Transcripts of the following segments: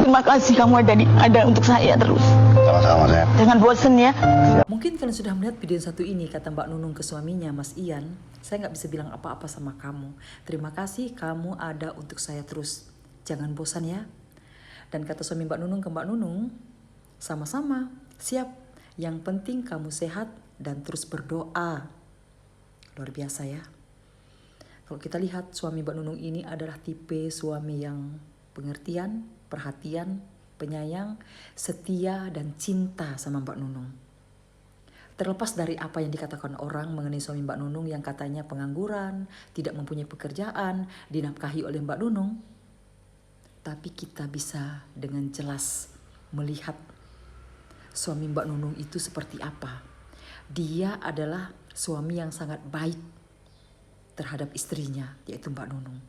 Terima kasih kamu ada untuk saya terus. Sama-sama saya. Jangan bosen ya. Mungkin kalian sudah melihat video yang satu ini, kata Mbak Nunung ke suaminya, Mas Ian, saya nggak bisa bilang apa-apa sama kamu. Terima kasih kamu ada untuk saya terus. Jangan bosan ya. Dan kata suami Mbak Nunung ke Mbak Nunung, sama-sama, siap. Yang penting kamu sehat dan terus berdoa. Luar biasa ya. Kalau kita lihat suami Mbak Nunung ini adalah tipe suami yang pengertian, perhatian, penyayang, setia, dan cinta sama Mbak Nunung. Terlepas dari apa yang dikatakan orang mengenai suami Mbak Nunung yang katanya pengangguran, tidak mempunyai pekerjaan, dinafkahi oleh Mbak Nunung, tapi kita bisa dengan jelas melihat suami Mbak Nunung itu seperti apa. Dia adalah suami yang sangat baik terhadap istrinya, yaitu Mbak Nunung.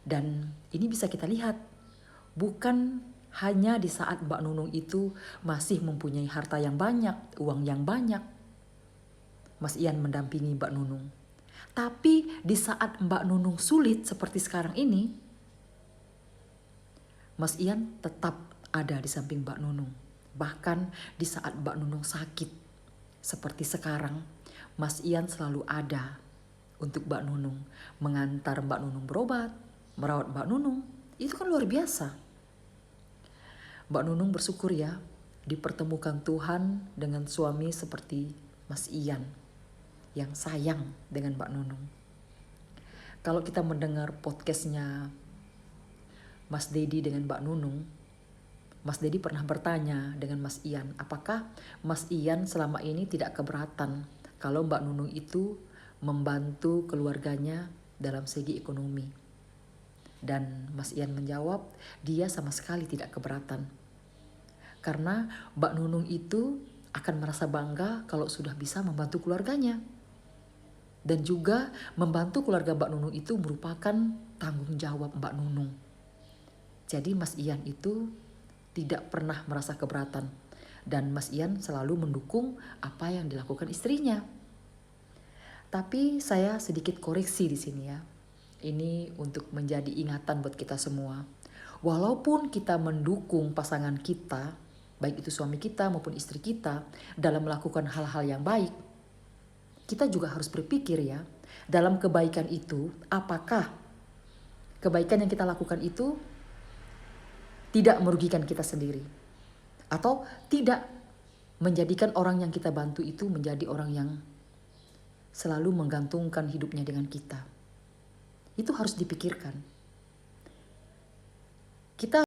Dan ini bisa kita lihat, bukan hanya di saat Mbak Nunung itu masih mempunyai harta yang banyak, uang yang banyak, Mas Ian mendampingi Mbak Nunung. Tapi di saat Mbak Nunung sulit seperti sekarang ini, Mas Ian tetap ada di samping Mbak Nunung. Bahkan di saat Mbak Nunung sakit seperti sekarang, Mas Ian selalu ada untuk Mbak Nunung, mengantar Mbak Nunung berobat, merawat Mbak Nunung. Itu kan luar biasa. Mbak Nunung bersyukur ya dipertemukan Tuhan dengan suami seperti Mas Ian yang sayang dengan Mbak Nunung. Kalau kita mendengar podcastnya Mas Dedi dengan Mbak Nunung, Mas Dedi pernah bertanya dengan Mas Ian, apakah Mas Ian selama ini tidak keberatan kalau Mbak Nunung itu membantu keluarganya dalam segi ekonomi. Dan Mas Ian menjawab, dia sama sekali tidak keberatan. Karena Mbak Nunung itu akan merasa bangga kalau sudah bisa membantu keluarganya. Dan juga membantu keluarga Mbak Nunung itu merupakan tanggung jawab Mbak Nunung. Jadi Mas Ian itu tidak pernah merasa keberatan. Dan Mas Ian selalu mendukung apa yang dilakukan istrinya. Tapi saya sedikit koreksi di sini ya. Ini untuk menjadi ingatan buat kita semua. Walaupun kita mendukung pasangan kita, baik itu suami kita maupun istri kita, dalam melakukan hal-hal yang baik, kita juga harus berpikir ya, dalam kebaikan itu, apakah kebaikan yang kita lakukan itu tidak merugikan kita sendiri? Atau tidak menjadikan orang yang kita bantu itu menjadi orang yang selalu menggantungkan hidupnya dengan kita. Itu harus dipikirkan. Kita